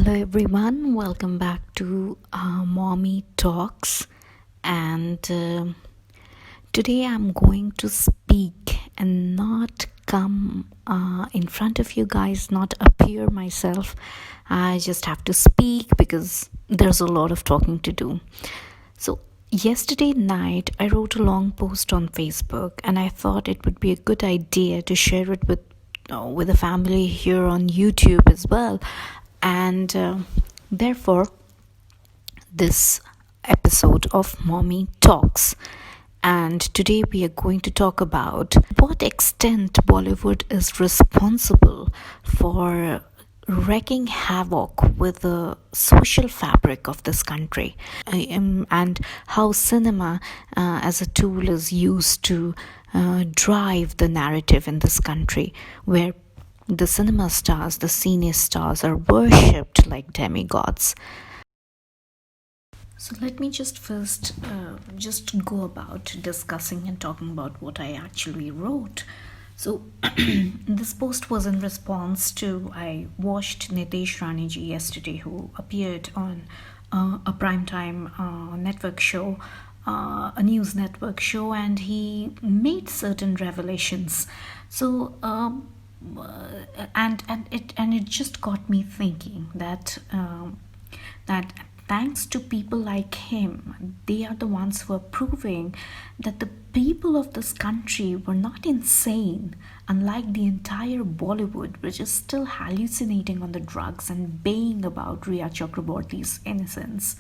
Hello, everyone. Welcome back to Mommy Talks. And today I'm going to speak and not come in front of you guys, not appear myself. I just have to speak because there's a lot of talking to do. So, yesterday night, I wrote a long post on Facebook, and I thought it would be a good idea to share it with the family here on YouTube as well. And therefore, this episode of Mommy Talks. And today we are going to talk about what extent Bollywood is responsible for wreaking havoc with the social fabric of this country, and how cinema as a tool is used to drive the narrative in this country, where the cinema stars, the cine stars, are worshipped like demigods. So let me just first just go about discussing and talking about what I actually wrote. So this post was in response to I watched Nitesh Raniji yesterday, who appeared on a primetime network show, a news network show, and he made certain revelations. So. And it just got me thinking that thanks to people like him, they are the ones who are proving that the people of this country were not insane, unlike the entire Bollywood, which is still hallucinating on the drugs and baying about Riya Chakraborty's innocence.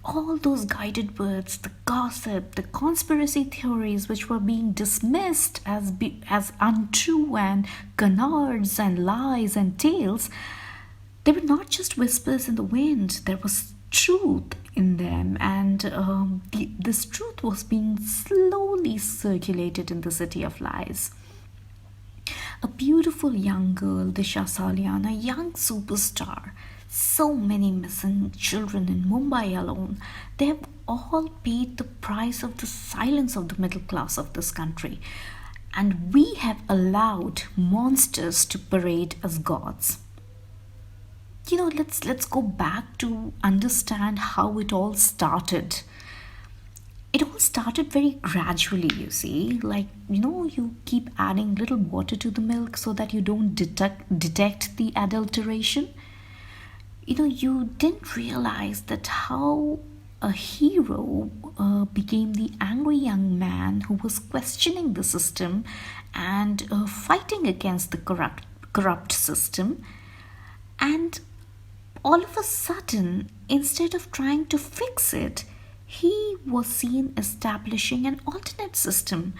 All those guided words, the gossip, the conspiracy theories, which were being dismissed as untrue and canards and lies and tales, they were not just whispers in the wind. There was truth in them, and this truth was being slowly circulated in the city of lies. A beautiful young girl, Disha Salian, a young superstar. So many missing children in Mumbai alone. They have all paid the price of the silence of the middle class of this country. And we have allowed monsters to parade as gods. Let's go back to understand how it all started. It all started very gradually, you see. You keep adding little water to the milk so that you don't detect the adulteration. You didn't realize that how a hero became the angry young man who was questioning the system and fighting against the corrupt system. And all of a sudden, instead of trying to fix it, he was seen establishing an alternate system.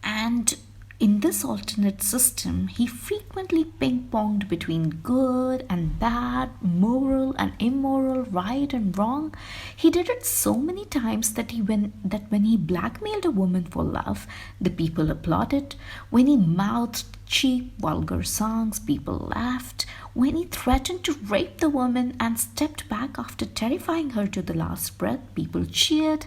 And in this alternate system, he frequently ping ponged between good and bad, moral and immoral, right and wrong. He did it so many times that when he blackmailed a woman for love, the people applauded. When he mouthed cheap, vulgar songs, people laughed. When he threatened to rape the woman and stepped back after terrifying her to the last breath, people cheered.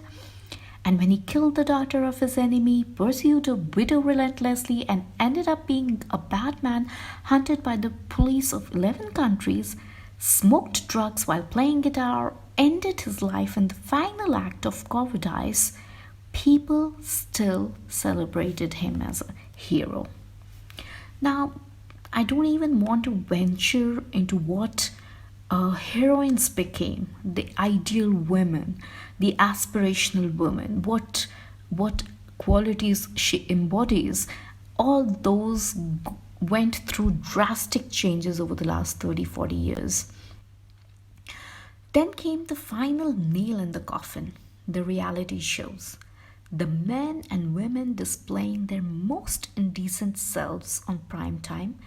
And when he killed the daughter of his enemy, pursued a widow relentlessly, and ended up being a bad man hunted by the police of 11 countries, smoked drugs while playing guitar, ended his life in the final act of cowardice, people still celebrated him as a hero. Now, I don't even want to venture into what heroines became, the ideal women, the aspirational woman, what qualities she embodies. All those went through drastic changes over the last 30-40 years. Then came the final nail in the coffin, the reality shows. The men and women displaying their most indecent selves on prime time,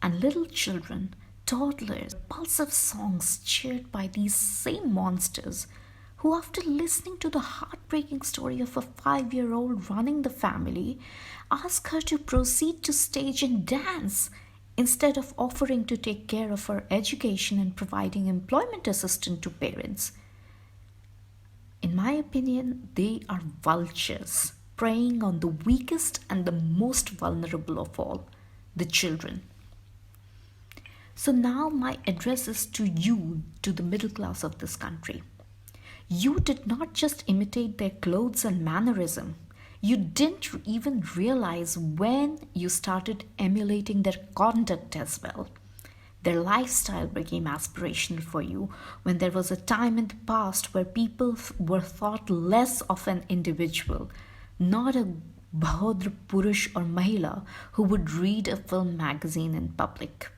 and little children, toddlers, impulsive songs cheered by these same monsters who, after listening to the heartbreaking story of a 5-year-old running the family, ask her to proceed to stage and dance instead of offering to take care of her education and providing employment assistance to parents. In my opinion, they are vultures preying on the weakest and the most vulnerable of all, the children. So now my address is to you, to the middle class of this country. You did not just imitate their clothes and mannerism. You didn't even realize when you started emulating their conduct as well. Their lifestyle became aspirational for you when there was a time in the past where people were thought less of an individual, not a Bahadr Purush or Mahila who would read a film magazine in public.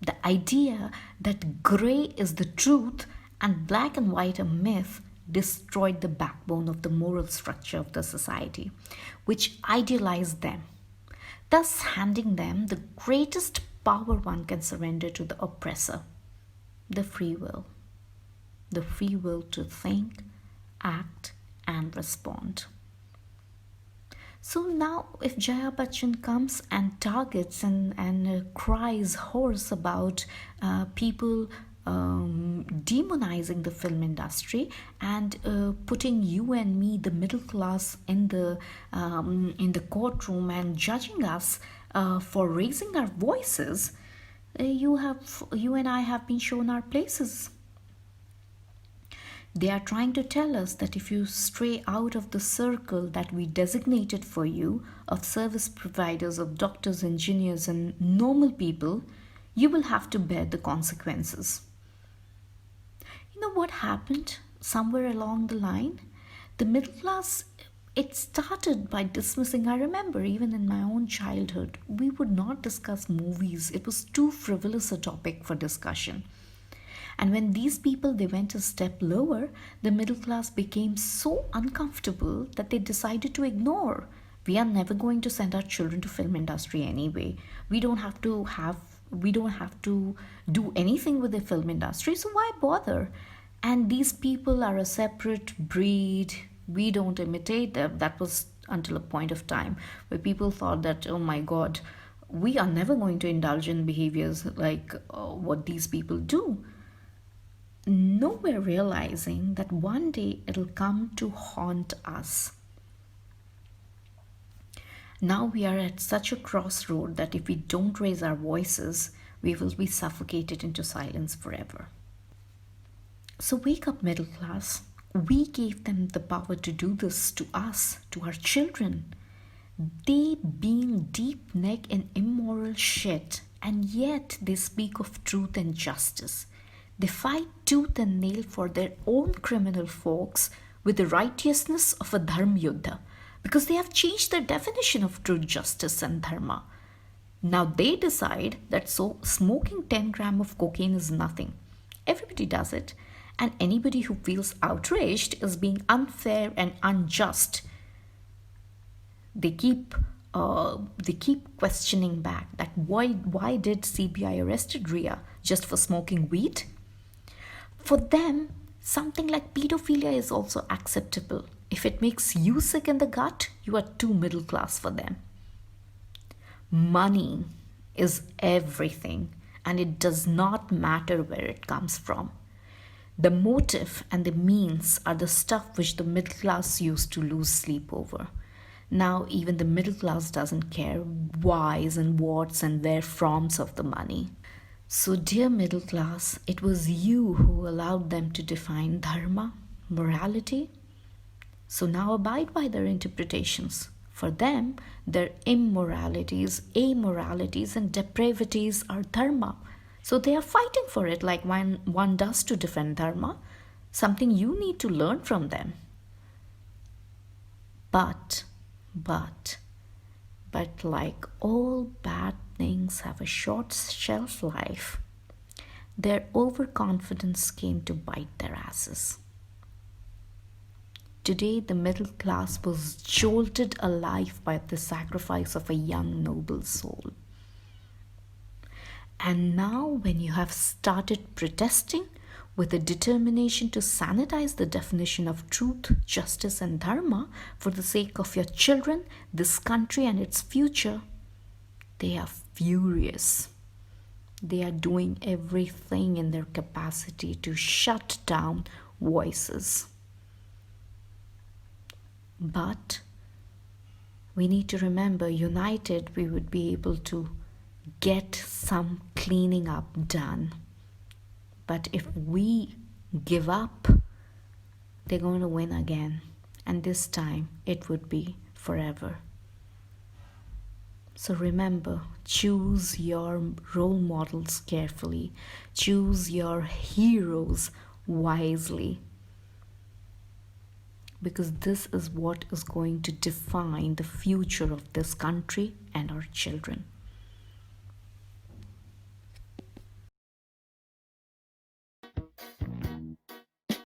The idea that grey is the truth and black and white a myth destroyed the backbone of the moral structure of the society, which idealized them, thus handing them the greatest power one can surrender to the oppressor, the free will. The free will to think, act, and respond. So now, if Jaya Bachchan comes and targets and cries hoarse about people demonizing the film industry and putting you and me, the middle class, in the courtroom and judging us for raising our voices, you and I have been shown our places. They are trying to tell us that if you stray out of the circle that we designated for you of service providers, of doctors, engineers, and normal people, you will have to bear the consequences. You know what happened somewhere along the line? The middle class, it started by dismissing. I remember even in my own childhood, we would not discuss movies. It was too frivolous a topic for discussion. And when these people they went a step lower, the middle class became so uncomfortable that they decided to ignore. We are never going to send our children to film industry anyway. We don't have to do anything with the film industry, so why bother? And these people are a separate breed. We don't imitate them. That was until a point of time where people thought that, oh my god, we are never going to indulge in behaviors like what these people do. Nowhere realizing that one day it'll come to haunt us. Now we are at such a crossroad that if we don't raise our voices, we will be suffocated into silence forever. So wake up, middle class. We gave them the power to do this to us, to our children. They being deep neck in immoral shit, and yet they speak of truth and justice. They fight tooth and nail for their own criminal folks with the righteousness of a dharma yuddha because they have changed their definition of truth, justice, and dharma. Now they decide that so smoking 10 gram of cocaine is nothing. Everybody does it, and anybody who feels outraged is being unfair and unjust. They keep questioning back that why did CBI arrested Ria just for smoking weed? For them, something like pedophilia is also acceptable. If it makes you sick in the gut, you are too middle class for them. Money is everything, and it does not matter where it comes from. The motive and the means are the stuff which the middle class used to lose sleep over. Now, even the middle class doesn't care whys and whats and where froms of the money. So, dear middle class, it was you who allowed them to define dharma, morality. So now abide by their interpretations. For them, their immoralities, amoralities, and depravities are dharma. So they are fighting for it like one does to defend dharma, something you need to learn from them. But like all bad things have a short shelf life, their overconfidence came to bite their asses. Today, the middle class was jolted alive by the sacrifice of a young noble soul. And now, when you have started protesting with a determination to sanitize the definition of truth, justice, and dharma for the sake of your children, this country, and its future, they are furious. They are doing everything in their capacity to shut down voices. But we need to remember, united, we would be able to get some cleaning up done. But if we give up, they're going to win again. And this time it would be forever. So remember, choose your role models carefully, choose your heroes wisely, because this is what is going to define the future of this country and our children.